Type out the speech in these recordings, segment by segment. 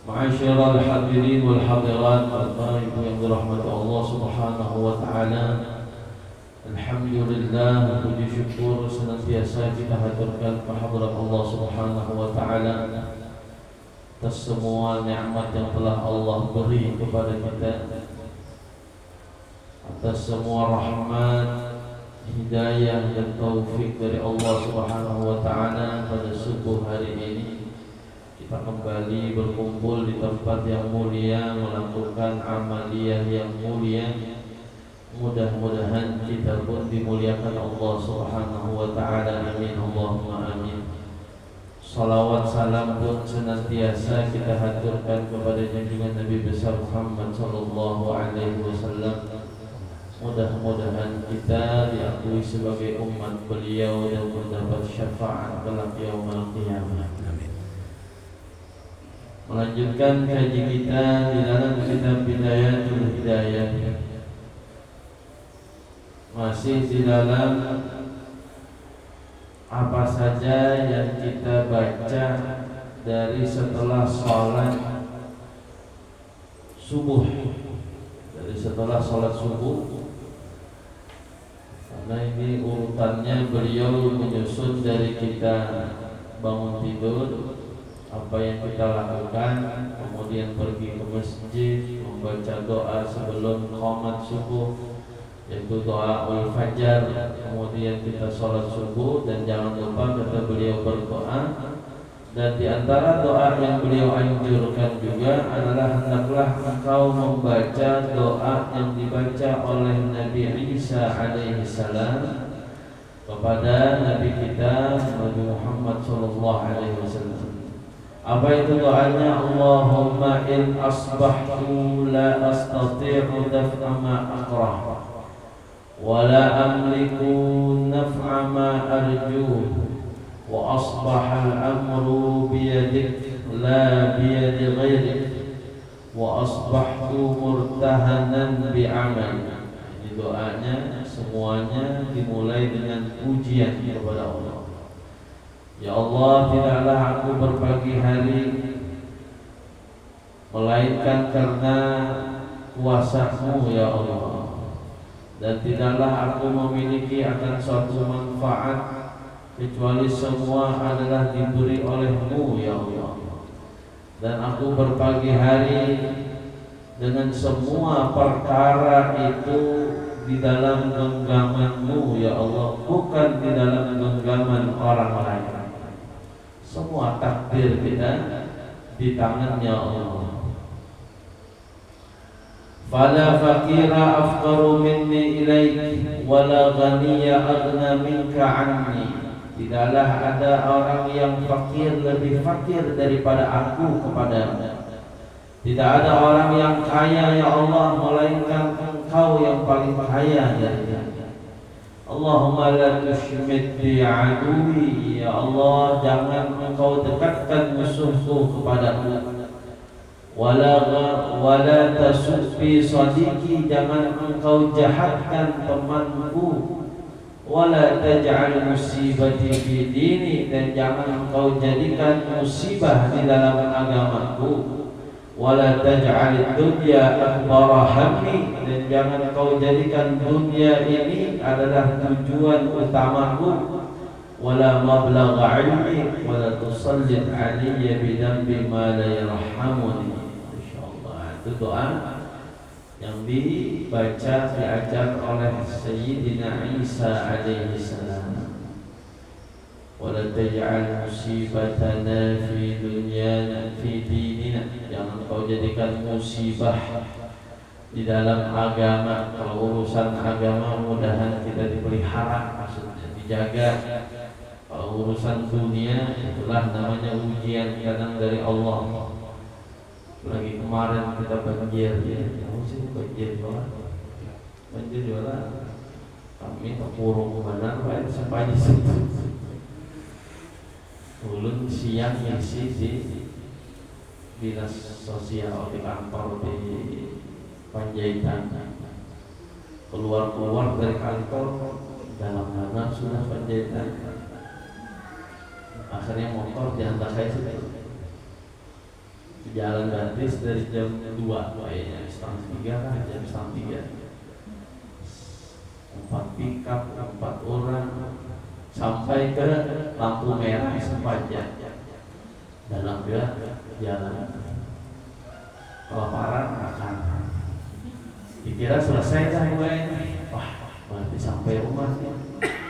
Ma'asyiral hadirin wal hadirat, Bapak Ibu yang dirahmati Allah Subhanahu wa taala. Alhamdulillah, puji syukur senantiasa kita haturkan kehadirat Allah Subhanahu wa taala atas semua nikmat yang telah Allah beri kepada kita, atas semua rahmat, hidayah dan taufik dari Allah Subhanahu wa taala. Pada subuh hari ini kita kembali berkumpul di tempat yang mulia, melakukan amaliyah yang mulia. Mudah-mudahan kita pun dimuliakan Allah Subhanahu wa taala. Amin, Allahumma amin. Salawat salam pun senantiasa kita haturkan kepada junjungan Nabi besar Muhammad sallallahu alaihi wasallam. Mudah-mudahan kita diakui sebagai umat beliau dan mendapat syafaat kelak yaumul qiyamah. Melanjutkan kaji kita di dalam kitab Bidayatul Hidayah, masih di dalam apa saja yang kita baca dari setelah sholat subuh, dari setelah sholat subuh. Karena ini urutannya beliau menyusun dari kita bangun tidur, apa yang kita lakukan, kemudian pergi ke masjid, membaca doa sebelum qomat subuh, yaitu doa ul-fajar, kemudian kita sholat subuh, dan jangan lupa kata beliau berdoa. Dan di antara doa yang beliau anjurkan juga adalah hendaklah engkau membaca doa yang dibaca oleh Nabi Isa alaihi salam kepada Nabi kita Nabi Muhammad sallallahu alaihi wasallam. Apa itu doanya? Allahumma in asbahtu la astati'u daf'a ma akrah wa la amliku naf'a ma arju wa asbaha al-amru biyadik la biyadi ghairik wa asbahtu murtahanan bi'amal. Ini doanya semuanya dimulai dengan pujian kepada Allah. Ya Allah, tidaklah aku berpagi hari melainkan karena kuasa-Mu ya Allah, dan tidaklah aku memiliki akan suatu manfaat kecuali semua adalah diberi oleh-Mu ya Allah. Dan aku berpagi hari dengan semua perkara itu di dalam genggaman-Mu ya Allah, bukan di dalam genggaman orang lain. Semua takdir kita di tangannya Allah. Fala fakira afqaru minni ilaik wala ghaniya aghna minka anni. Tidaklah ada orang yang fakir lebih fakir daripada aku kepadamu. Tidak ada orang yang kaya ya Allah melainkan Engkau yang paling kaya dari. Allahumma la tushmit bi aduwi, ya Allah jangan engkau dekatkan musuhku kepadaku. Wala tasubbi sadiqi, jangan engkau jahatkan temanku. Wala taj'al musibati fi dini, dan jangan engkau jadikan musibah di dalam agamaku. Wala taj'al dunya akbara hammi, dan jangan kau jadikan dunia ini adalah tujuan utamaku. Wala mablagha ilmi, wala tusallit alayya bidambi ma la yarhamuni. Insyaallah itu doa yang dibaca diajar oleh Sayyidina Isa alaihi salam. Wala taj'al musibatana fi dunyana fi dinina, jangan kau jadikan musibah di dalam agama. Kalau urusan agama mudahan kita dipelihara, maksudnya dijaga. Kalau urusan dunia itulah namanya ujian kadang dari Allah. Lagi kemarin kita banjir ya, kamu sih banjir doang, banjir doang. Kami terpuruk benar Pak, sampai di situ. Ulun siang ngisi di dinas sosial di kantor di Panjaitan. Keluar dari kantor dalam mana sudah Panjaitan. Akhirnya motor diantar saya situ. jalan gratis dari jam 2 kayaknya setengah 3 kan, jam setengah 3 4 pickup 4 orang sampai ke lampu merah sepanjang dalam jalan kelaparan makan. Dikira selesai dah gue ini, wah berarti sampai rumah nih.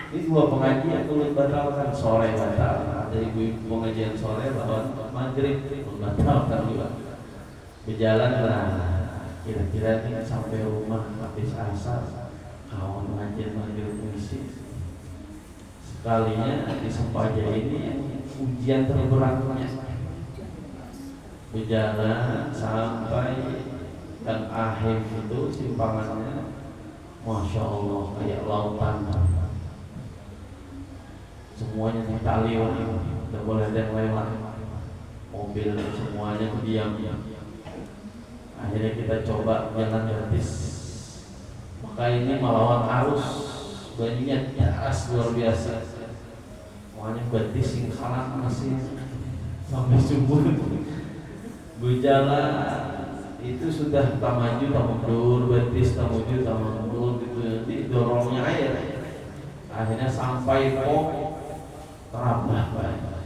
Ini 2 pengajian tulis batalkan, sore batal dari pengajian sore lawan maghrib batalkan juga. Berjalan lah, kira-kira nih sampai rumah habis asar, kawan pengajian maghrib misi. Sekalinya di Sempaja ini ujian terberatnya. Berjalan sampai dan akhir itu simpangannya, masya Allah kayak lautan. Semuanya ditali, tidak boleh ada yang lewat. Mobil semuanya diam. Akhirnya kita coba jalan gratis. Maka ini melawan arus, banyaknya deras luar biasa. Makanya gratis sing kalah masih sampai subuh. Berjalan itu sudah tak maju tak mundur, betis tak maju tak mundur gitu, jadi dorongnya air. Akhirnya sampai pom terabah banyak.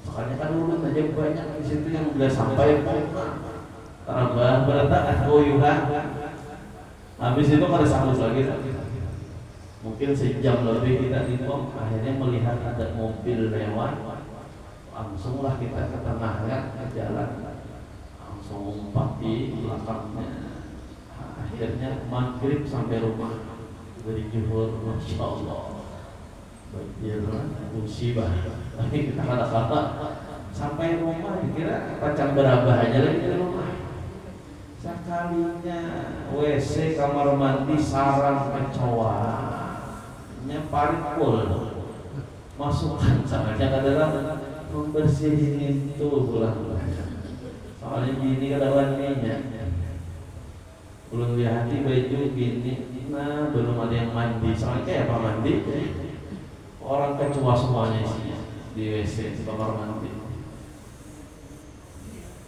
Makanya kan urut aja banyak di situ yang udah sampai pom terabah berantakan goyuhan. Habis itu ada sambut lagi. Mungkin sejam lebih kita di pom. Akhirnya melihat ada mobil lewat, langsunglah kita ke tengahnya ke jalan. Umpat di belakangnya. Akhirnya maghrib sampai rumah dari zuhur, masya Allah. Banjir musibah. Tapi kita kata-kata sampai rumah dikira pacang berabah aja lagi di rumah. Sekalinya WC kamar mandi sarang kecoa, paripul masukkan sangatnya adalah membersihin itu pulang. Soalnya gini ketahuan minyak, belum dihati baju gini, nah belum ada yang mandi. Soalnya kayak apa mandi? Orang kecoa semuanya isinya di WC di kamar mandi.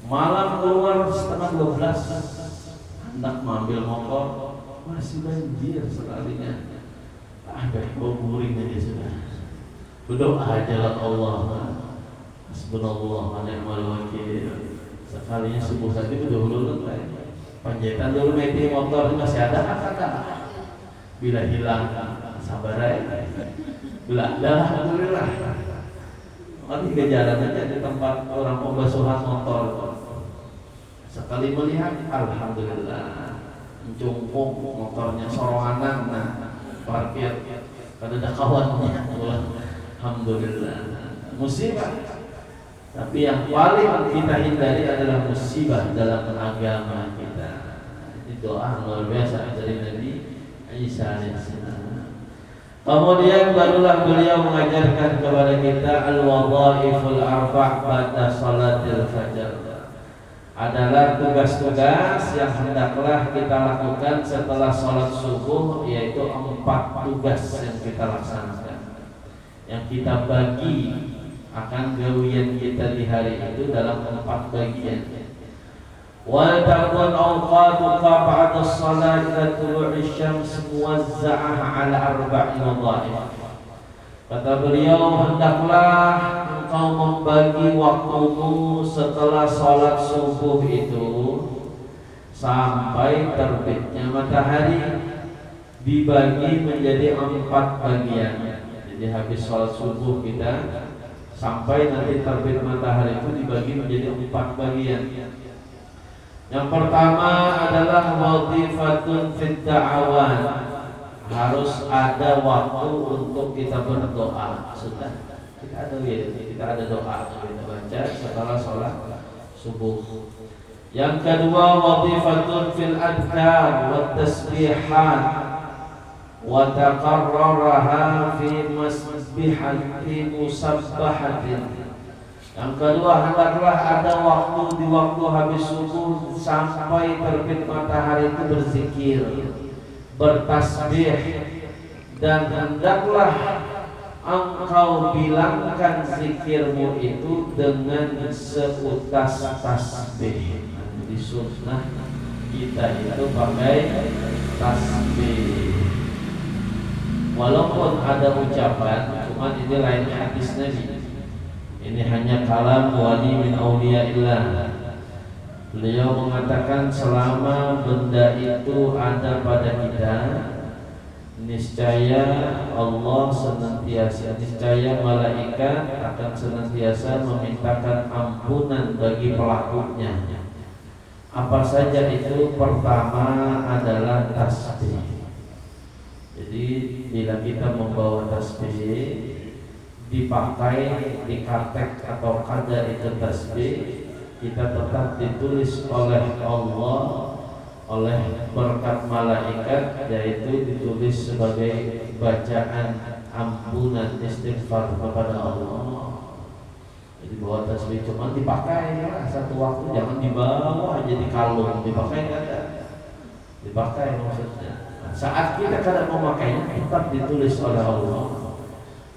Malam keluar setengah 12, hendak mengambil motor, masih banjir sekalinya. Bau guring aja sudah. Berdoa aja lah Allah. Hasbunallah wa ni'mal wakil. Sekalinya subuh tadi udah dulu panjaitan dulu meti motor masih ada kata bila hilang sabar aja bila alhamdulillah nanti ke jalan aja di tempat orang pembasuhan motor. Sekali melihat alhamdulillah mencungkung motornya sorongan, nah parkir ada kawannya, alhamdulillah. Musibah. Tapi yang paling kita hindari adalah musibah dalam agama kita. Ini doa luar biasa dari Nabi Isa alaihissalam. Kemudian barulah beliau mengajarkan kepada kita al-wadhaiful arba' ba'da salatil fajar. Adalah tugas-tugas yang hendaklah kita lakukan setelah salat subuh, yaitu 4 tugas yang kita laksanakan. Yang kita bagi akan gawian kita di hari itu dalam 4 bagian. Wa ta'un awqatuka ba'da as-salat ila tulu'i syams muwazza'ah 'ala 4 wadhaif. Kata beliau, hendaklah engkau membagi waktumu setelah salat subuh itu sampai terbitnya matahari, dibagi menjadi 4 bagian. Jadi habis salat subuh kita sampai nanti terbit matahari itu dibagi menjadi 4 bagian. Yang pertama adalah wadhifatun fid da'awan. Harus ada waktu untuk kita berdoa. Sudah kita ada doa kita baca setelah sholat subuh. Yang kedua wadhifatun fil adhkar wat tasbihat wa taqarraraha fi masbihati musabbahatin. Yang kedua hendaklah ada waktu di waktu habis subuh sampai terbit matahari itu berzikir, bertasbih, dan hendaklah engkau bilangkan zikirmu itu dengan seutas tasbih. Di sunnah kita itu pakai tasbih. Walaupun ada ucapan, cuman ini lain hadis Nabi. Ini hanya kalam wali min auliyaillah. Beliau mengatakan selama benda itu ada pada kita, niscaya Allah senantiasa, niscaya malaikat akan senantiasa memintakan ampunan bagi pelakunya. Apa saja itu? Pertama adalah tasbih. Jadi bila kita membawa tasbih, dipakai di kartek atau kada itu tasbih, kita tetap ditulis oleh Allah, oleh berkat malaikat, yaitu ditulis sebagai bacaan ampunan istighfar kepada Allah. Jadi bawa tasbih cuma dipakai ya, satu waktu, jangan dibawa aja di kalung, dipakai kada, dipakai maksudnya. Saat kita kada memakainya, tetap ditulis oleh Allah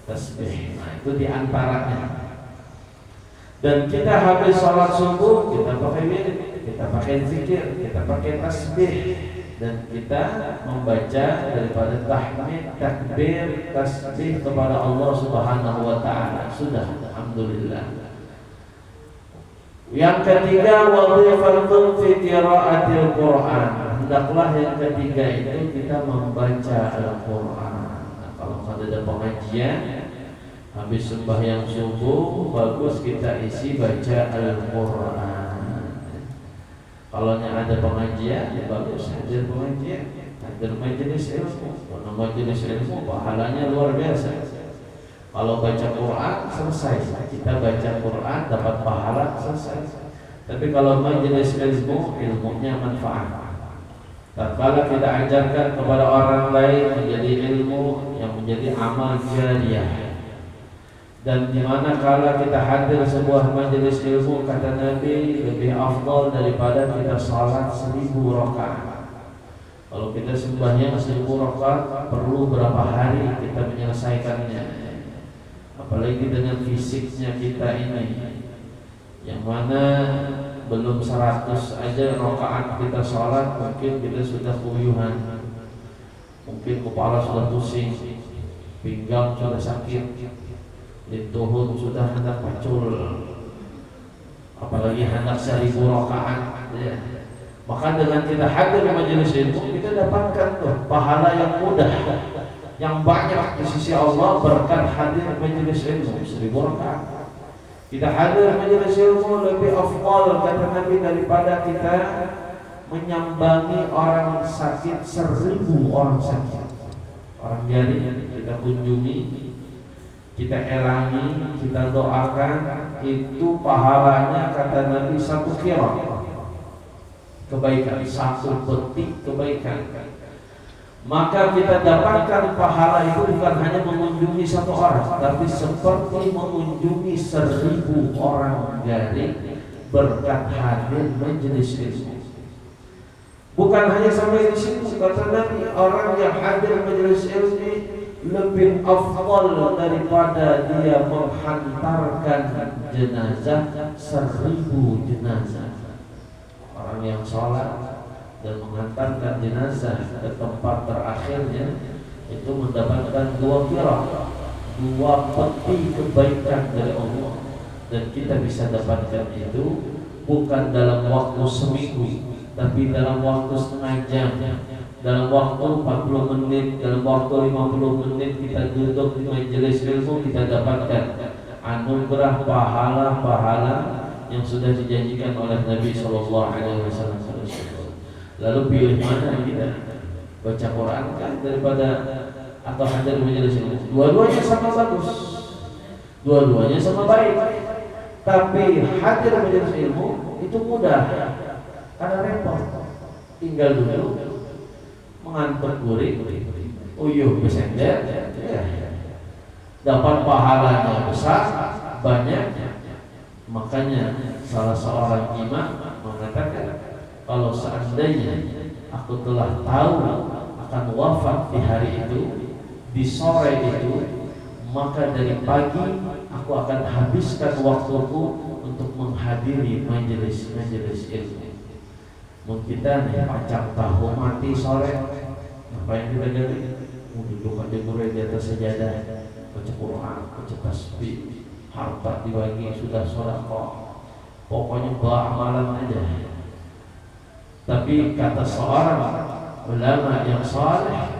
tasbih. Nah, itu diantaranya. Dan kita habis sholat subuh, kita pakai wirid, kita pakai zikir, kita pakai tasbih, dan kita membaca daripada tahmid, takbir, tasbih kepada Allah Subhanahu wa taala. Sudah, alhamdulillah. Yang ketiga, wadhifatun fi qiraatil Qur'an. Hendaklah yang ketiga itu kita membaca Al-Qur'an. Nah, kalau ada pengajian habis sembahyang subuh, bagus kita isi baca Al-Qur'an. Kalau ada pengajian, ya bagus hadir pengajian, hadir majelis ilmu. Karena majelis ilmu pahalanya luar biasa. Kalau baca Quran selesai, kita baca Quran dapat pahala selesai. Tapi kalau majelis ilmu, ilmunya manfaat. Tatkala kita ajarkan kepada orang lain menjadi ilmu yang menjadi amal jariyah. Dan di mana kala kita hadir sebuah majelis ilmu, kata Nabi, lebih afdal daripada kita salat 1000 rakaat. Kalau kita sembahyang 1000 rakaat, perlu berapa hari kita menyelesaikannya? Apalagi dengan fisiknya kita ini, yang mana belum 100 aja rakaat kita salat, mungkin kita sudah kuyuhan, mungkin kepala sudah pusing, pinggang sudah sakit, lintuhun sudah hendak pacul, apalagi hendak 1000 rakaat ya. Maka dengan kita hadir di majelis ilmu, kita dapatkan tuh pahala yang mudah, yang banyak di sisi Allah berkat hadir majelis ilmu 1000 rakaat. Kita hadir majelis ilmu lebih afdal kata Nabi daripada kita menyambangi orang sakit 1000 orang sakit. Orang jari kita kunjungi, kita elangi, kita doakan, itu pahalanya kata Nabi 1 kira kebaikan, 1 petik kebaikan. Maka kita dapatkan pahala itu bukan hanya mengunjungi 1 orang, tapi seperti mengunjungi 1000 orang dari berkat hadir majelis ilmu. Bukan hanya sampai di situ, kata Nabi, orang yang hadir majelis ilmu lebih afdal daripada dia menghantarkan jenazah 1000 jenazah. Orang yang sholat dan mengantarkan jenazah ke tempat terakhirnya itu mendapatkan 2 kira, 2 peti kebaikan dari Allah. Dan kita bisa dapatkan itu bukan dalam waktu seminggu, tapi dalam waktu setengah jam, dalam waktu 40 menit, dalam waktu 50 menit kita duduk di majelis ilmu, kita dapatkan anugerah pahala-pahala yang sudah dijanjikan oleh Nabi Sallallahu Alaihi Wasallam. Lalu pilih mana kita, baca Quran kan daripada atau hadir majelis ilmu? Dua-duanya sama bagus, dua-duanya sama baik. Tapi hadir majelis ilmu itu mudah, karena repot. Tinggal dulu mengantuk guring, uyuh besender, ya. Dapat pahalanya besar, banyak. Makanya salah seorang imam mengatakan, kalau seandainya aku telah tahu akan wafat di hari itu, di sore itu, maka dari pagi aku akan habiskan waktuku untuk menghadiri majelis-majelis ilmu. Mungkin kita nih pacang tahu mati sore, apa yang kita jadi? Duduk aja gurau di atas sajadah, baca Quran, baca tasbih, harta dibagi sudah sedekah, pokoknya amalan aja. Tapi kata seorang ulama yang saleh,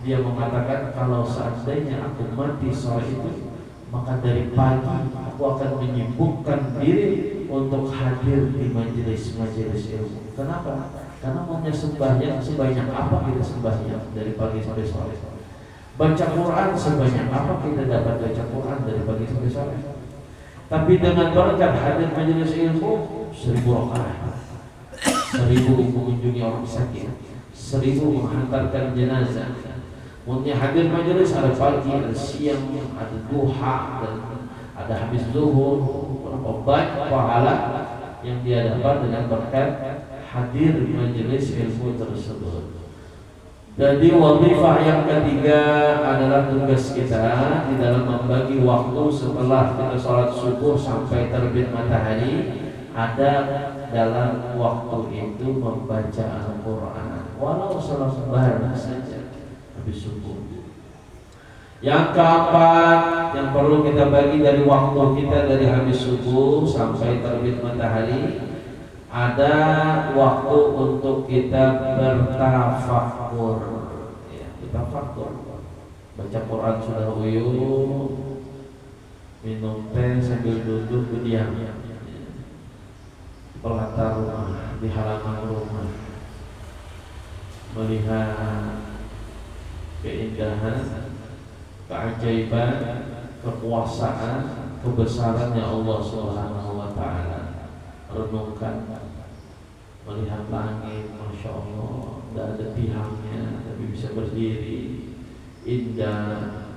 dia mengatakan kalau seandainya aku mati sore itu, maka dari pagi aku akan menyibukkan diri untuk hadir di majelis-majelis ilmu. Kenapa? Karena maunya sembahyang sebanyak apa kita sembahyang dari pagi sampai sore. Baca Quran sebanyak apa kita dapat baca Quran dari pagi sampai sore. Tapi dengan berkat hadir majelis ilmu 1000 rakaat, 1000 mengunjungi orang sakit, 1000 menghantarkan jenazah. Mungkin hadir majelis ada pagi, ada siang, ada duha, dan ada habis zuhur. Berapa banyak pahala yang dia dapat dengan berkat hadir majelis ilmu tersebut. Jadi wazifah yang ketiga adalah tugas kita di dalam membagi waktu setelah kita sholat subuh sampai terbit matahari, ada dalam waktu itu membaca Al-Quran walau selembar saja habis subuh. Yang keempat yang perlu kita bagi dari waktu kita dari habis subuh sampai terbit matahari, ada waktu untuk kita bertafakur. Ya, bertafakur. Baca Quran sudah uyuh, minum teh sambil duduk berdiam pelataran rumah, di halaman rumah, melihat keindahan, keajaiban, kekuasaan, kebesarannya Allah Subhanahu wa Ta'ala. Renungkan, melihat langit, masya Allah, tidak ada tiangnya tapi bisa berdiri, indah.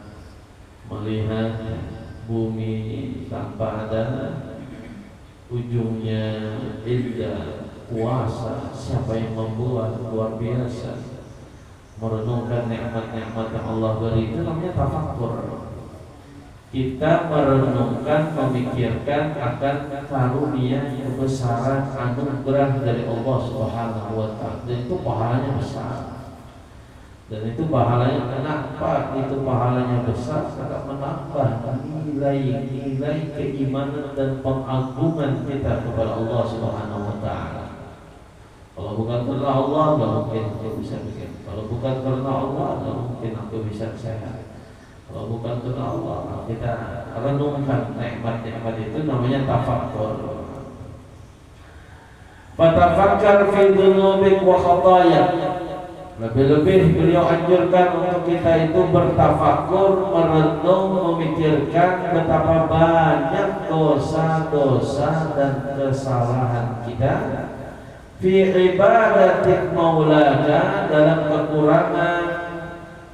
Melihat bumi tanpa ada ujungnya, indah, kuasa, siapa yang membuat, luar biasa. Merenungkan nikmat-nikmat yang Allah beri, itu namanya tafakkur. Kita merenungkan, memikirkan akan karunia, kebesaran, anugerah dari Allah Subhanahu wa Ta'ala. Dan itu pahalanya besar. Dan itu pahalanya, kenapa itu pahalanya besar? Karena menambah nilai-nilai keimanan dan pengagungan kita kepada Allah Subhanahu wa Ta'ala. Kalau bukan karena Allah, tidak mungkin aku bisa bikin. Kalau bukan karena Allah, tidak mungkin aku bisa sehat. Kalau bukan karena Allah, kita renungkan nikmat-nikmat itu, namanya tafakkur. Fatafakkar fi dzunubik wa khataaya. Lebih-lebih beliau anjurkan untuk kita itu bertafakkur, merenung, memikirkan betapa banyak dosa-dosa dan kesalahan kita fi ibadatik maulana, dalam kekurangan,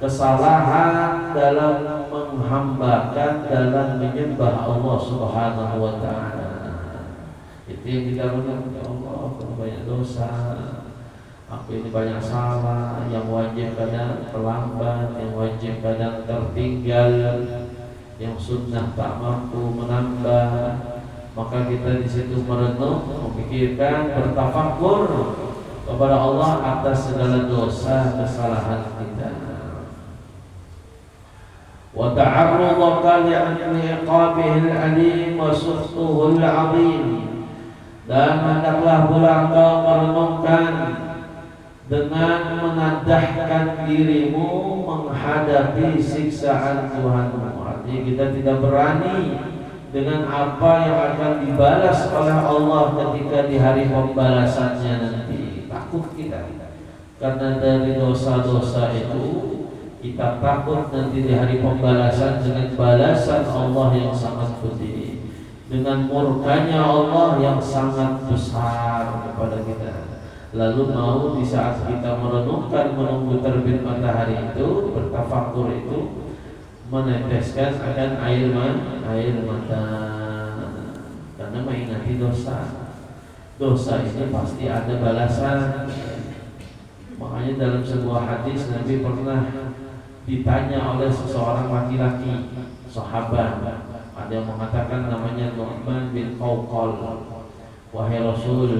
kesalahan dalam menghambakan, dalam menyembah Allah Subhanahu wa Ta'ala. Itu yang kita renung, ya Allah, banyak dosa, aku ini banyak salah, yang wajib kadang terlambat, yang wajib kadang tertinggal, yang sunnah tak mampu menambah. Maka kita di situ merenung, memikirkan, bertafakkur kepada Allah atas segala dosa kesalahan kita. Wa ta'arrudaka li'iqabihil alim wa suhtuhul azim. Dan hendaklah pula engkau merenungkan dengan menadahkan dirimu menghadapi siksaan Tuhanmu. Artinya kita tidak berani dengan apa yang akan dibalas oleh Allah ketika di hari pembalasannya nanti. Takut kita, karena dari dosa-dosa itu kita takut nanti di hari pembalasan dengan balasan Allah yang sangat pedih, dengan murkanya Allah yang sangat besar kepada kita. Lalu mau di saat kita merenungkan, menunggu terbit matahari itu, bertafakkur itu, meneteskan akan air mata, karena mengingati dosa. Dosa ini pasti ada balasan. Makanya dalam sebuah hadis Nabi pernah ditanya oleh seseorang laki-laki, sahabat. Ada yang mengatakan namanya Nu'man bin Qawqal. Wahai Rasul,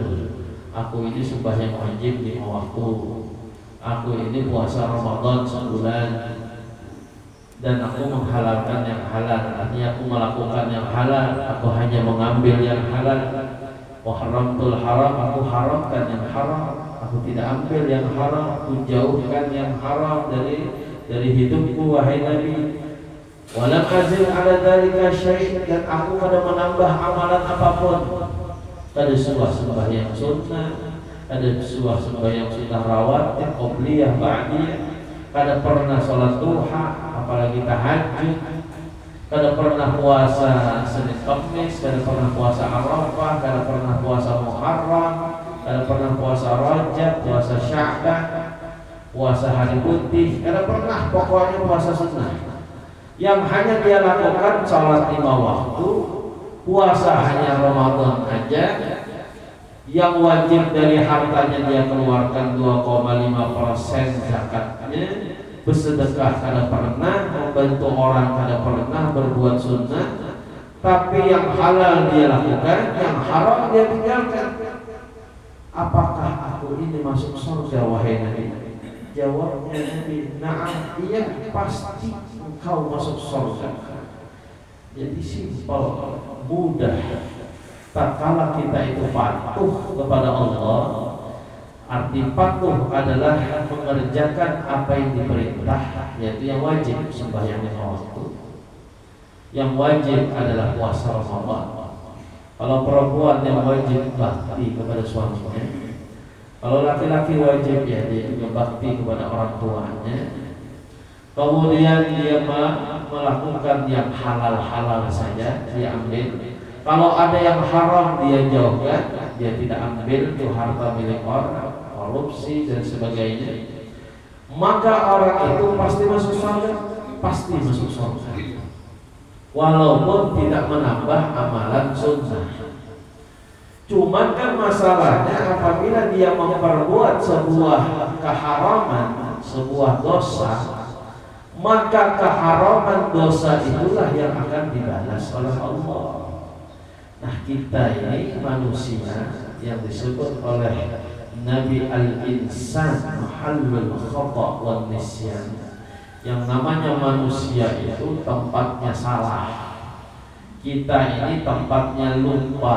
aku ini sembahyang wajib 5 waktu. Aku ini puasa Ramadan sebulan, dan aku menghalalkan yang halal. Artinya aku melakukan yang halal, aku hanya mengambil yang halal. Wa haramtul haram, aku haramkan yang haram. Aku tidak ambil yang haram, aku jauhkan yang haram dari hidupku wahai Nabi. Wala qazil ala dzalika syai', dan aku kada menambah amalan apapun. Kada sebuah sembahyang sunnah, ada sebuah sembahyang sunnah rawatib, qobliyah, ba'diyah. Kada pernah salat duha, apalagi tahajud. Kada pernah puasa Senin Kamis, kada pernah puasa Arafah, kada pernah puasa Muharram, kada pernah puasa Rajab, puasa Sya'ban, puasa hari putih, kada pernah, pokoknya puasa sunnah. Yang hanya dia lakukan salat 5 waktu, puasa hanya Ramadan aja. Yang wajib dari hartanya dia keluarkan 2,5% zakatnya. Bersedekah kada pernah, membantu orang kada pernah, berbuat sunnah. Tapi yang halal dia lakukan, yang haram dia tinggalkan. Apakah aku ini masuk surga wahai Nabi? Jawabnya Nabi, na'am, iya, pasti engkau masuk surga. Jadi simpel, mudah. Tak kala kita itu patuh kepada Allah. Arti patuh adalah mengerjakan apa yang diperintah, yaitu yang wajib sembahyang 5 waktu. Yang wajib adalah puasa Ramadan. Kalau perempuan yang wajib bakti kepada suaminya. Kalau laki-laki wajib ya dia juga bakti kepada orang tuanya. Kemudian dia melakukan yang halal-halal saja dia ambil. Kalau ada yang haram dia jauhkan, dia tidak ambil itu harta milik orang, korupsi dan sebagainya. Maka orang itu pasti masuk surga, pasti masuk surga. Walaupun tidak menambah amalan sunnah. Cuman kan masalahnya apabila dia memperbuat sebuah keharaman, sebuah dosa, maka keharaman dosa itulah yang akan dibalas oleh Allah. Nah, kita ini manusia yang disebut oleh Nabi al-insan mahallul khata' wan nisyan. Yang namanya manusia itu tempatnya salah. Kita ini tempatnya lupa.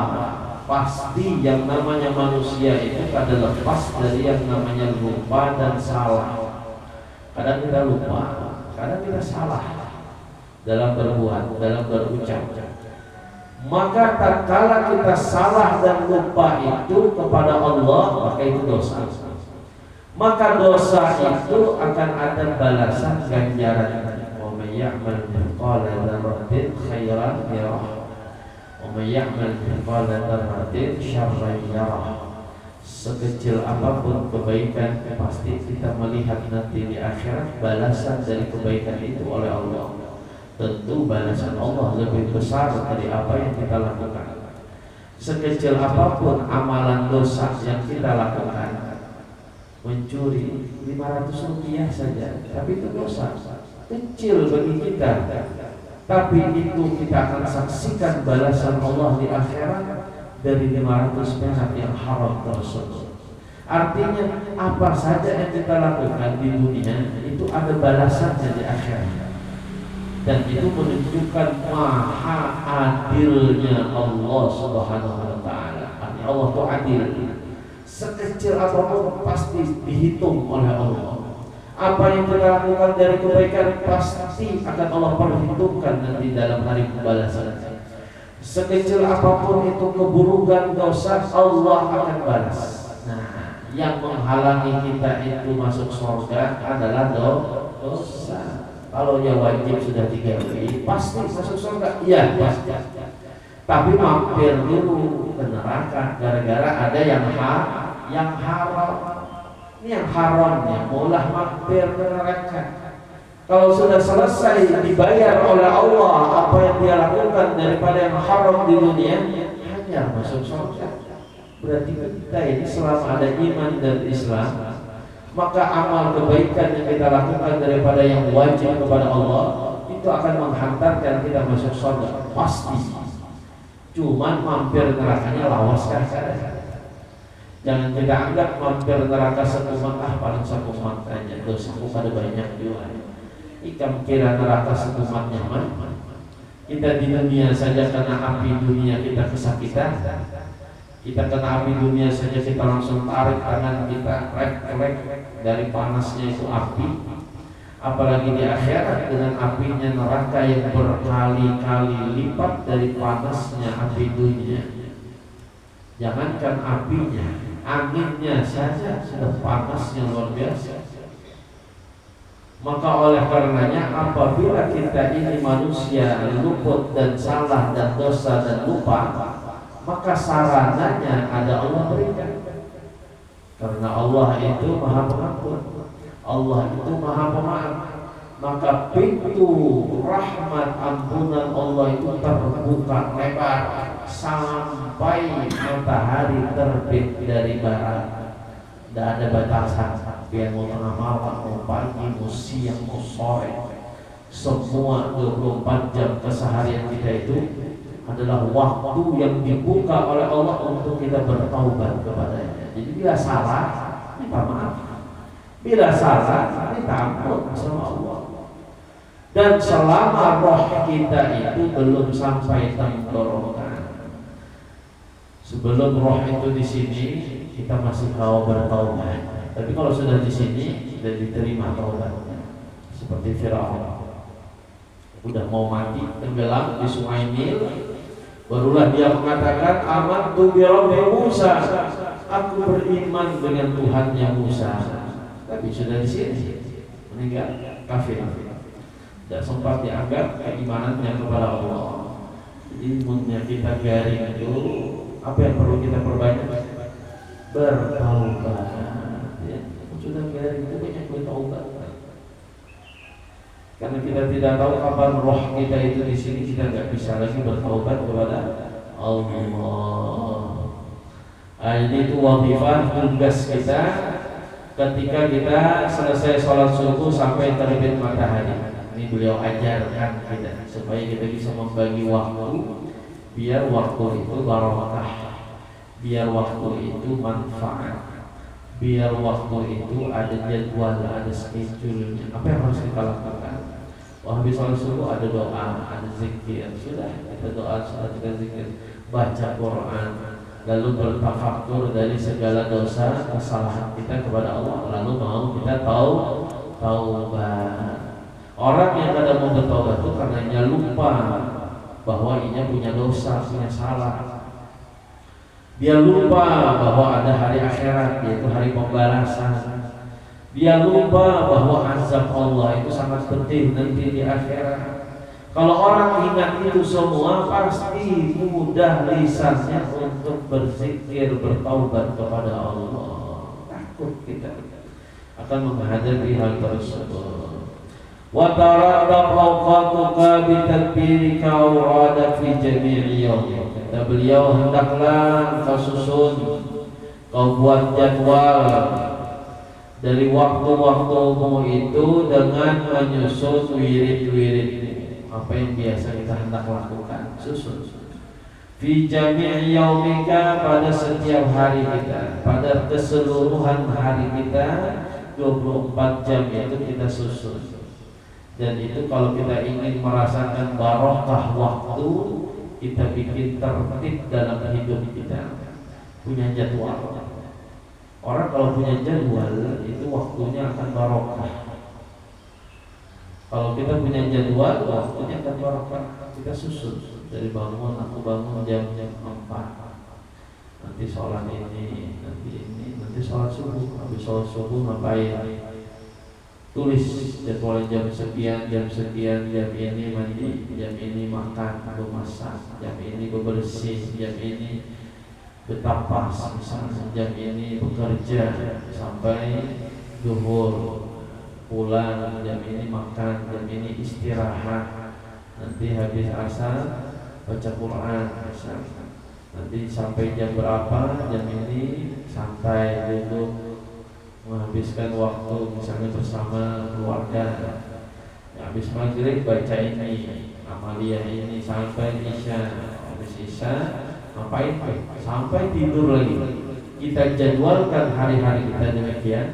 Pasti yang namanya manusia itu kada lepas dari yang namanya lupa dan salah. Kadang kita lupa, kadang kita salah dalam berbuat, dalam berucap. Maka tatkala kita salah dan lupa itu kepada Allah, maka itu dosa. Maka dosa itu akan ada balasan ganjaran. Wa may ya'mal mithqala dzarratin khairan yarah. Wa may ya'mal mithqala dzarratin syarran yarah. Sekecil apapun kebaikan, pasti kita melihat nanti di akhirat balasan dari kebaikan itu oleh Allah. Tentu balasan Allah lebih besar dari apa yang kita lakukan. Sekecil apapun amalan dosa yang kita lakukan, mencuri 500 rupiah saja, tapi itu dosa kecil bagi kita, tapi itu kita akan saksikan balasan Allah di akhirat dari 500 perak yang haram tersebut. Artinya apa saja yang kita lakukan di dunia itu ada balasannya di akhirat. Dan itu menunjukkan maha adilnya Allah Subhanahu wa taala. Allah itu adil. Sekecil apapun pasti dihitung oleh Allah. Apa yang kita lakukan dari kebaikan pasti akan Allah perhitungkan nanti dalam hari pembalasan. Sekecil apapun itu keburukan dosa, Allah akan balas. Nah, yang menghalangi kita itu masuk surga adalah dosa. Kalau dia wajib sudah 3 kali, pasti masuk surga. Iya, pasti. Tapi mampir dulu ke neraka gara-gara ada yang haram. Ini yang haramnya mulai mampir ke neraka. Kalau sudah selesai dibayar oleh Allah apa yang dia lakukan daripada yang haram di dunia, hanya masuk surga. Berarti kita ini selama ada iman dan Islam, maka amal kebaikan yang kita lakukan daripada yang wajib kepada Allah itu itu akan menghantarkan kita masuk surga pasti. Cuman mampir nerakanya lawas kan. Jangan kita anggap mampir neraka sekumat, paling sekumat aja, dosaku pada banyak juga. Ikan kira neraka sekumatnya mah kita di dunia saja kena api dunia kita kesakitan, kita kena api dunia saja kita langsung tarik tangan kita rek dari panasnya itu api, apalagi di akhirat dengan apinya neraka yang berkali-kali lipat dari panasnya api dunia. Jangankan apinya, anginnya saja sudah panas yang luar biasa. Maka oleh karenanya apabila kita ini manusia luput dan salah dan dosa dan lupa, maka sarananya ada Allah berikan. Karena Allah itu Maha Pengampun, Allah itu Maha Pemaaf, maka pintu rahmat ampunan Allah itu terbuka lebar sampai matahari terbit dari barat. Tidak ada batasan, biar mau tengah malam, mau pagi, mau siang, mau sore, semua 24 jam keseharian kita itu adalah waktu yang dibuka oleh Allah untuk kita bertaubat kepadanya. Jadi bila salah, minta maaf. Bila salah, minta ampun sama Allah. Dan selama roh kita itu belum sampai tenggorokan, sebelum roh itu di sini, kita masih mau bertaubat. Tapi kalau sudah di sini sudah diterima taubatnya. Seperti Firaun, udah mau mati tenggelam di Sungai Nil, barulah dia mengatakan amantu bi Rabbi Musa, aku beriman dengan Tuhannya Musa. Tapi sudah di sini meninggal kafir. Tidak sempat dianggap keimanannya kepada Allah. Jadi imunnya kita garing itu, apa yang perlu kita perbanyak? Bertaubat. Ya, sudah garing itu banyak bertaubat. Karena kita tidak tahu kapan roh kita itu di sini, kita nggak bisa lagi bertaubat kepada Allah. Ini itu wazifah tugas kita ketika kita selesai sholat subuh sampai terbit matahari. Ini beliau ajarkan kita supaya kita bisa membagi waktu, biar waktu itu barokah, biar waktu itu manfaat, biar waktu itu ada jadwal, ada schedule-nya. Apa yang harus kita lakukan? Habis sholat subuh ada doa, ada zikir. Sudah kita doa, sholat, kita zikir, baca Quran, lalu bertafakkur dari segala dosa kesalahan kita kepada Allah, lalu mau kita taubat. Orang yang kadang mau bertaubat itu karenanya lupa bahwa ia punya dosa, punya salah. Dia lupa bahwa ada hari akhirat, yaitu hari pembalasan. Dia lupa bahwa azab Allah itu sangat penting nanti di akhirat. Kalau orang ingat itu semua, pasti mudah lisannya untuk berzikir, bertaubat kepada Allah. Takut kita akan menghadapi hal tersebut. Wa tarattab awqatuka bi tadbirika awrada fi jami'i yawm. Kata beliau, hendaklah kau susun, kau buat jadwal dari waktu-waktumu itu dengan menyusun wirid-wirid. Apa yang biasa kita hendak lakukan, susun. Fi jami'i yaumika, pada setiap hari kita, pada keseluruhan hari kita, 24 jam itu kita susun. Dan itu kalau kita ingin merasakan barokah waktu, kita bikin tertib dalam hidup kita, punya jadwal. Orang kalau punya jadwal itu waktunya akan barokah. Kalau kita punya jadwal, waktunya akan barokah. Kita susun dari bangun, aku bangun jam 4, nanti sholat ini, nanti sholat subuh, habis sholat subuh ngapain? Tulis jadwal jam sekian, jam ini mandi, jam ini makan atau masak, jam ini bebersih, jam ini betapas, misalnya jam ini bekerja sampai zuhur, pulang, jam ini makan, jam ini istirahat, nanti habis asar baca Quran, misalnya. Nanti sampai jam berapa, jam ini santai duduk menghabiskan waktu misalnya bersama keluarga. habis maghrib baca ini, amaliyah ini sampai isya, habis isya ngapain? Sampai tidur lagi. Kita jadwalkan hari-hari kita demikian,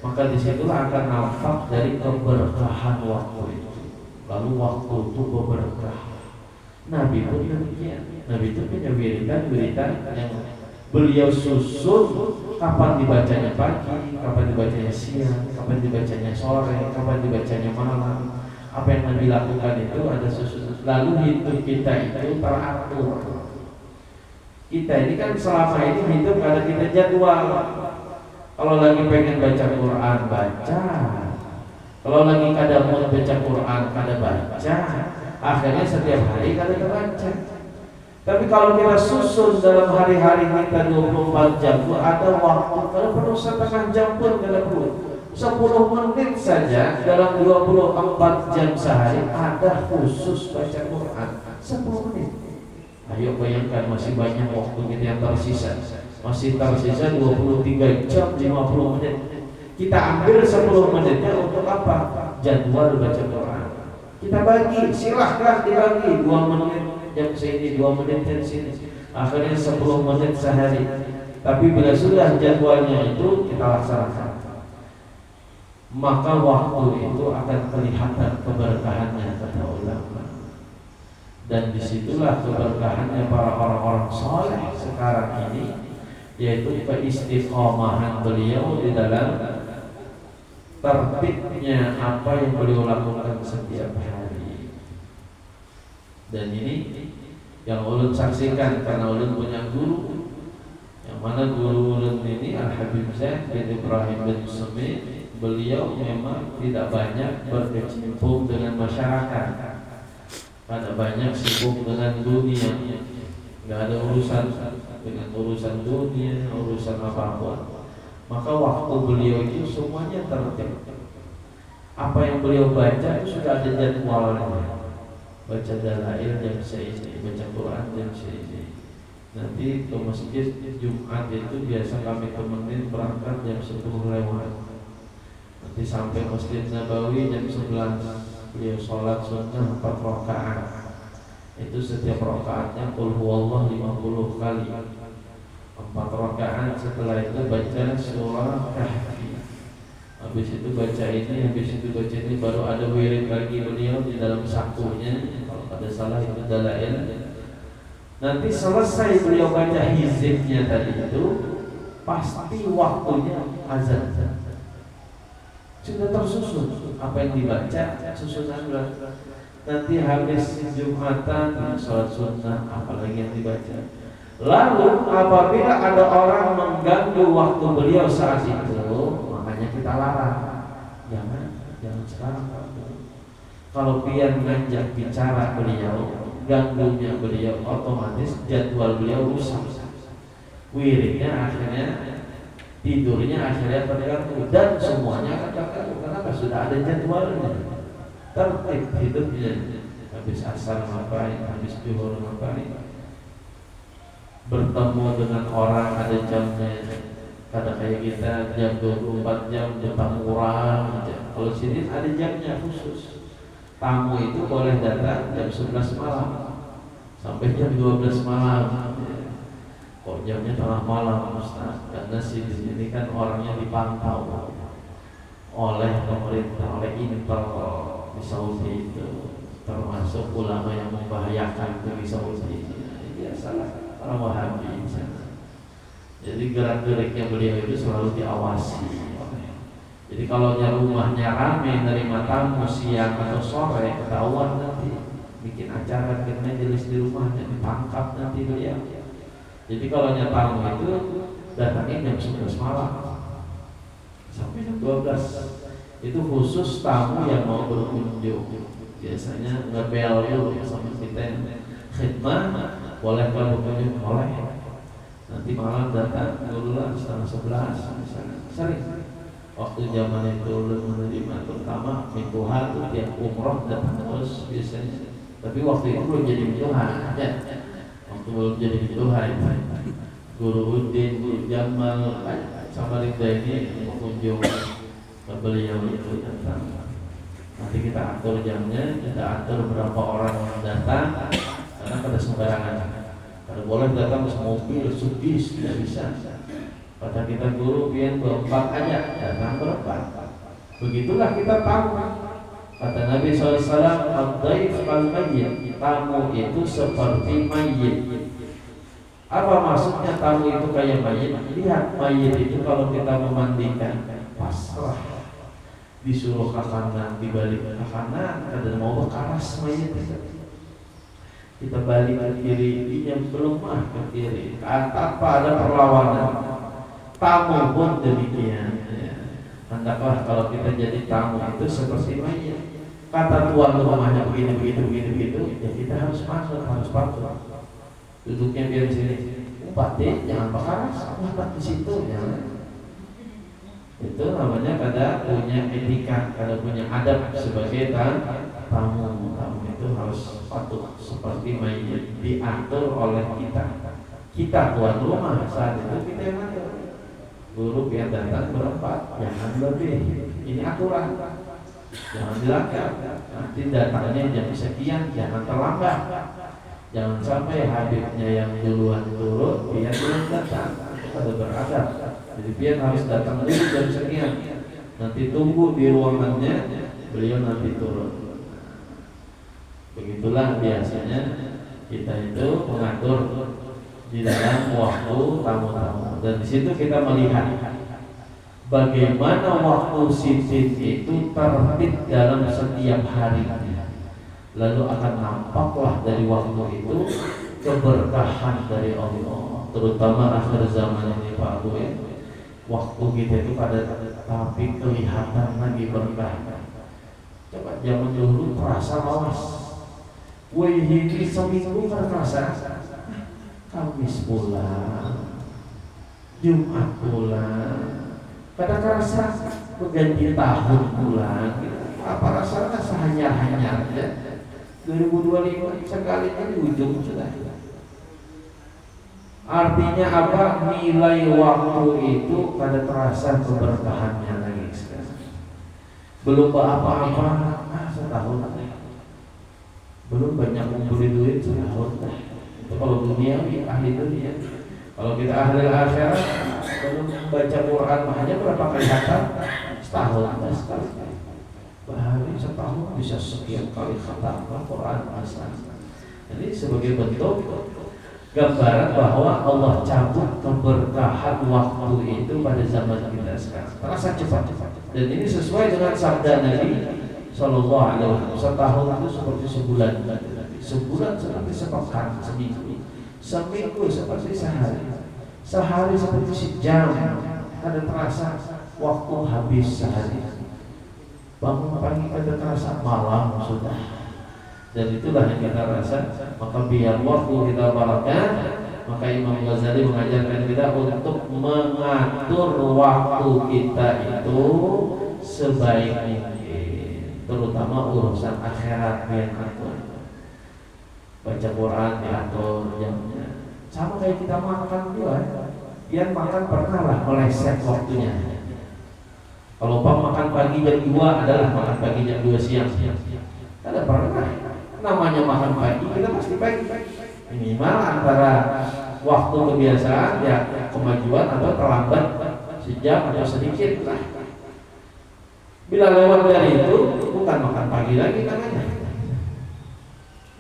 maka disitulah akan nampak dari keberkahan waktu itu. Lalu waktu itu berberkah. Nabi pun demikian. Nabi itu punya wiridan yang beliau susun, kapan dibacanya pagi, kapan dibacanya siang, kapan dibacanya sore, kapan dibacanya malam. Apa yang Nabi lakukan itu ada susun. Lalu hidup kita itu teratur. Kita ini kan selama ini hidup karena kita jadwal. Kalau lagi pengen baca Quran, baca. Kalau lagi kada mau baca Quran, kada baca. Akhirnya setiap hari kada terbaca. Tapi kalau kita susun dalam hari-hari kita 24 jam, ada waktu, kalau perlu setengah jam pun kada perlu. 10 menit saja dalam 24 jam sehari ada khusus baca Quran. 10 menit. Ayo bayangkan masih banyak waktu kita yang tersisa. Masih tersisa 23 jam 50 menit. Kita ambil 10 menitnya untuk apa? Jadwal baca Quran. Kita bagi, silahkan dibagi 2 menit jam sini, 2 menit jam sini. Akhirnya 10 menit sehari. Tapi bila sudah jadwalnya itu kita laksanakan, maka waktu itu akan kelihatan keberkahannya, kata ulama. Dan disitulah keberkahannya para orang-orang soleh sekarang ini, yaitu keistiqomahan beliau di dalam tertibnya apa yang beliau lakukan setiap hari. Dan ini yang ulun saksikan karena ulun punya guru, yang mana guru ulun ini Al-Habib Zaid bin Ibrahim bin Sumi. Beliau memang tidak banyak berkecimpung dengan masyarakat, ada banyak sibuk dengan dunia, nggak ada urusan dengan urusan dunia, urusan apapun. Maka waktu beliau itu semuanya tertib. Apa yang beliau baca itu sudah ada jadwalnya. Baca dalail jam seini, baca Quran jam seini. Nanti ke masjid Jumat itu biasa kami temenin berangkat jam 10 lewat. Nanti sampai Masjid Nabawi jam 11. Beliau sholat sunnah 4 rakaat. Itu setiap rakaatnya qul huwallah 50 kali. 4 rakaat. Setelah itu baca surah Kahfi. Habis itu baca ini, habis itu baca ini, baru ada wirid lagi beliau di dalam sakunya. Kalau ada salah itu dalail. Nanti selesai beliau baca hizibnya tadi itu, pasti waktunya azan. Sudah tersusun apa yang dibaca, susunan nanti habis Jumatan sholat sunnah, apalagi yang dibaca. Lalu apabila ada orang mengganggu waktu beliau saat itu, makanya kita larang, jangan sekarang. Kalau pian ngajak bicara beliau, ganggunya beliau, otomatis jadwal beliau rusak. Wiridnya akhirnya, tidurnya akhirnya terganggu, dan semuanya akan terganggu. Kenapa? Sudah ada jadwalnya, tertib hidupnya. Habis asar ngapain, habis zuhur ngapain, bertemu dengan orang ada jamnya. Kadang kayak kita jam 24 jam tamu orang. Kalau sini ada jamnya khusus. Tamu itu boleh datang jam 11 malam sampai jam 12 malam. Kok jamnya tengah malam, Ustaz? Karena sini kan orangnya dipantau oleh pemerintah, oleh Intel di Saudi itu, termasuk ulama yang membahayakan di Saudi. Biasalah orang Wahabi. Jadi gerak-geriknya beliau itu selalu diawasi. Jadi kalau rumahnya rame nerima tamu siang atau sore, ketahuan nanti bikin acara, bikin majelis di rumahnya, ditangkap nanti beliau. Jadi kalau tamu itu datangnya jam 11 malam sampai jam 12. Itu khusus tamu yang mau berkunjung. Biasanya ngebel dulu sama kita khidmah, boleh kalau berkunjung, boleh. Nanti malam datang dulu lah setengah 11 misalnya. Sering. Waktu zaman itu ulun menerima, terutama mingguan tuh tiap umroh datang terus biasanya. Tapi waktu itu belum jadi mingguan ya. Waktu belum jadi mingguan, Guru Udin, Guru Jamal, sama Rinda ini mengunjung beliau itu datang. Nanti kita atur jamnya, kita atur berapa orang yang datang, karena pada sembarangan. Kalau boleh datang ke mobil, subis, tidak bisa. Kata kita guru, biar berempat aja, datang berempat. Begitulah kita tamu. Kata Nabi SAW, "Ad-dhaif kal-mayyit", tamu itu seperti mayit. Apa maksudnya tamu itu kayak mayit? Lihat mayit itu kalau kita memandikan, pasrah, disuruh ke kanan, dibalik ke kanan, kadang mau bekaras mayit itu. Kita balik ke kiri, dia belum ke kiri, tanpa ada perlawanan. Tamu pun demikian. Hendaklah kalau kita jadi tamu itu seperti mayit. Kata tuan rumahnya begitu, ya kita harus masuk, harus patuh. Duduknya biar di sini. Upati jangan bekaras, upati di situ jangan. Itu namanya kada punya etika, kada punya adab sebagai tamu. Tamu itu harus patuh seperti mayit, diatur oleh kita tuan rumah. Saat itu kita yang atur. Guru biar datang berempat, jangan lebih. Ini aturan, jangan dilanggar. Nanti datangnya jam sekian, jangan terlambat. Jangan sampai habibnya yang duluan turun, biar belum datang. Ada beradab. Jadi dia harus datang dulu jam sekian. Nanti tunggu di ruangannya, beliau nanti turun. Begitulah biasanya kita itu mengatur di dalam waktu tamu-tamu. Dan di situ kita melihat bagaimana waktu sitin itu tertib dalam setiap harinya. Lalu akan nampaklah dari waktu itu keberkahan dari Allah, terutama akhir zaman ini Pak Abu ya. Waktu kita itu pada tapi kelihatan lagi berkah. Coba zaman dulu terasa lawas. Wih ini seminggu terasa. Kamis pulang, Jumat pulang, pada terasa berganti tahun pulang. Apa rasanya sehanyar-hanyarnya 2025 sekali di ujung sudah. Artinya apa? Nilai waktu itu pada terasa keberkahannya lagi sekarang. Belum apa-apa, setahun. Belum banyak memberi duit setahun. Itu kalau dunia, ahli dunia. Kalau kita ahli akhirat, belum baca Quran hanya berapa kali khatam? Setahun, sekali. Bahari setahun bisa sekian kali khatam Quran asal. Jadi sebagai bentuk gambaran bahwa Allah cabut keberkahan waktu itu pada zaman kita sekarang. Terasa cepat-cepat. Dan ini sesuai dengan sabda Nabi Sallallahu Alaihi Wasallam. Setahun itu seperti sebulan. Sebulan seperti sepekan, seminggu. Seminggu seperti sehari. Sehari seperti sejam. Ada terasa waktu habis sehari. Bangun pagi pada terasa malam sudah. Dan itulah yang kita rasa. Maka biar waktu kita barakah, maka Imam Ghazali mengajarkan kita untuk mengatur waktu kita itu sebaik mungkin, terutama urusan akhirat yang atur. Baca Quran diatur jamnya. Sama kayak kita makan juga. Dia makan pernah lah meleset waktunya. Kalau makan pagi jam 2 adalah makan pagi jam 2 siang. Ada pernah namanya makan pagi, kita pasti pagi. Minimal antara waktu kebiasaan ya kemajuan atau terlambat sejam atau sedikit lah. Bila lewat dari itu bukan makan pagi lagi namanya.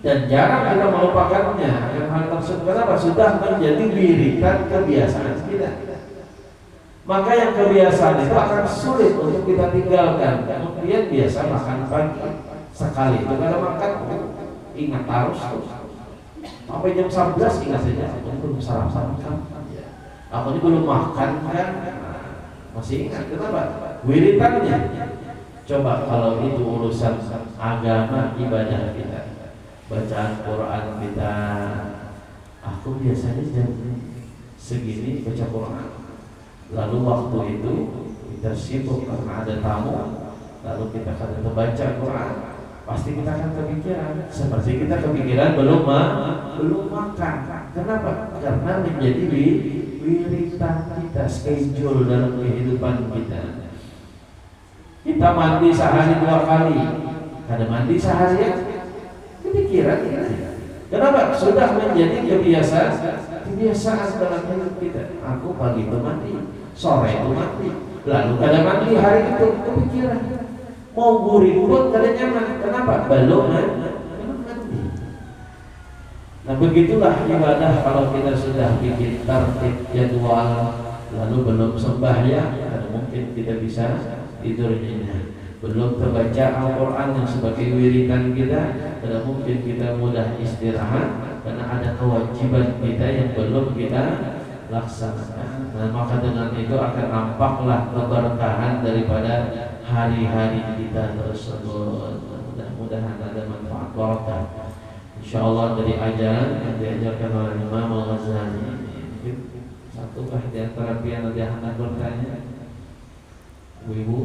Dan jarang kita melupakannya. Yang hal tersebut kenapa? Sudah menjadi wiridan kebiasaan kita. Maka yang kebiasaan itu akan sulit untuk kita tinggalkan. Kemudian biasa makan pagi sekali itu kalau makan ingat harus sampai jam 11 ingat saja aku belum sarapan kan, aku ini belum makan kan, masih ingat. Kenapa? Wiritannya. Coba kalau itu urusan agama ibadah kita, bacaan Quran kita, aku biasanya jam segini baca Quran. Lalu waktu itu kita sibuk karena ada tamu, lalu kita akan membaca Quran, pasti kita akan kepikiran. Seperti kita kepikiran belum makan. Kenapa? Karena menjadi wiritan kita, schedule dalam kehidupan kita. Kita mandi sehari 2 kali, kada mandi seharian, kepikiran ya. Kenapa? Sudah menjadi kebiasaan dalam hidup kita. Aku pagi itu mandi, sore itu mandi, lalu kada mandi hari itu, kepikiran. Mau gurih pun kada nyaman. Kenapa? Belum mandi. Nah begitulah ibadah kalau kita sudah bikin tertib jadwal, lalu belum sembahyang, kada mungkin kita bisa tidur nyenyak. Belum terbaca Al-Quran yang sebagai wiridan kita, kada mungkin kita mudah istirahat karena ada kewajiban kita yang belum kita laksanakan. Nah maka dengan itu akan nampaklah keberkahan daripada hari-hari kita tersebut. Mudah-mudahan ada manfaat barakah. InsyaAllah dari ajaran yang diajarkan oleh Imam Al-Ghazali. Satukah di antara pian nanti anak bertanya? Ibu-ibu,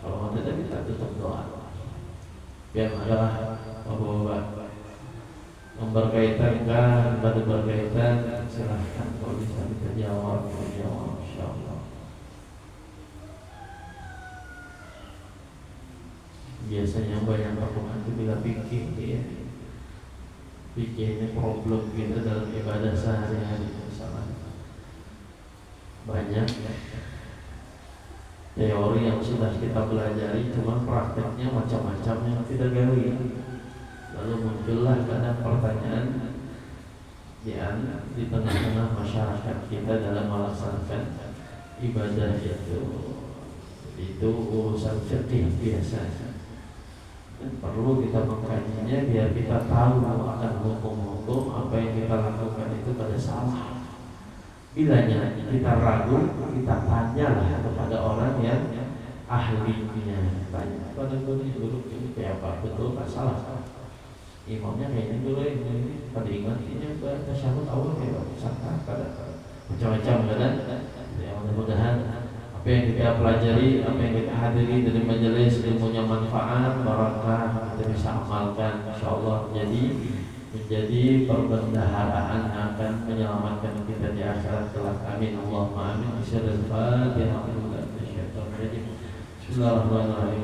kalau tidak kita tutup doa. Biar adalah bapak-bapak yang berkaitan kan, pada berkaitan silahkan kalau bisa kita jawab, InsyaAllah. Biasanya banyak pertemuan itu bila pikir ya. Pikirnya problem kita dalam ibadah sehari-hari bersama. Banyak teori yang sudah kita pelajari, cuma prakteknya macam-macam yang kita gawi. Lalu muncullah kadang pertanyaan di tengah-tengah masyarakat kita dalam melaksanakan ibadah itu urusan fikih biasanya. Perlu kita mengkajinya biar kita tahu akan hukum-hukum apa yang kita lakukan itu pada salah. Bilanya kita ragu, kita tanyalah kepada orang yang ahlinya. Tanya pada guru ini kayak apa, betul kan salah? Imamnya kayak ini dulu ini pada ingatnya tasyahud awal kayak apa? Macam-macam kan? Ya mudah-mudahan apa yang kita pelajari, apa yang kita hadiri dari majelis ilmunya manfaat, barakah, kita bisa amalkan insyaallah menjadi perbendaharaan akan menyelamatkan kita di akhirat kelak. Amin Allahumma amin. Bismillahirrahmanirrahim. Bismillahirrahmanirrahim.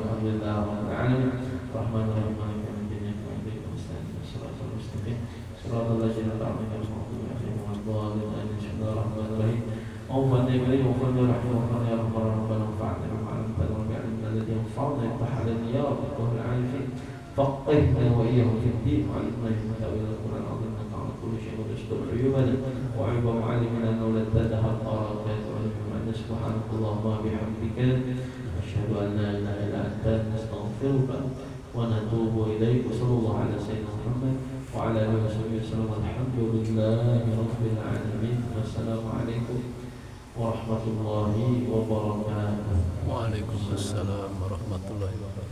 Alhamdulillahirabbil alamin. Rahmanirrahim. Maliki yaumiddin. Iyyaka na'budu wa iyyaka nasta'in. Shiratal mustaqim. Shiratal ladzina an'amta 'alaihim ghairil maghdubi 'alaihim. Bismillahirrahmanirrahim. وفضل إليه وفضل رحمه وفضل يا رب ربنا وفعلنا بما علمتنا وبعلمنا الذي ينفعنا يفتح علينا يا رب وهو العارفين فقهنا وإياه في الدين وعلمنا من تأويل القرآن العظيم إنك على كل شيء وتستر عيوبنا وعيوب معالمنا أنه لا تدهر الطاغات وعلمنا سبحانك اللهم وبحمدك أشهد أن لا إله إلا أنت نستغفرك ونتوب إليك وصلى الله على سيدنا محمد وعلى آله وصحبه وسلم. الحمد لله رب العالمين والسلام عليكم warahmatullahi wabarakatuh. Waalaikumsalam warahmatullahi wabarakatuh.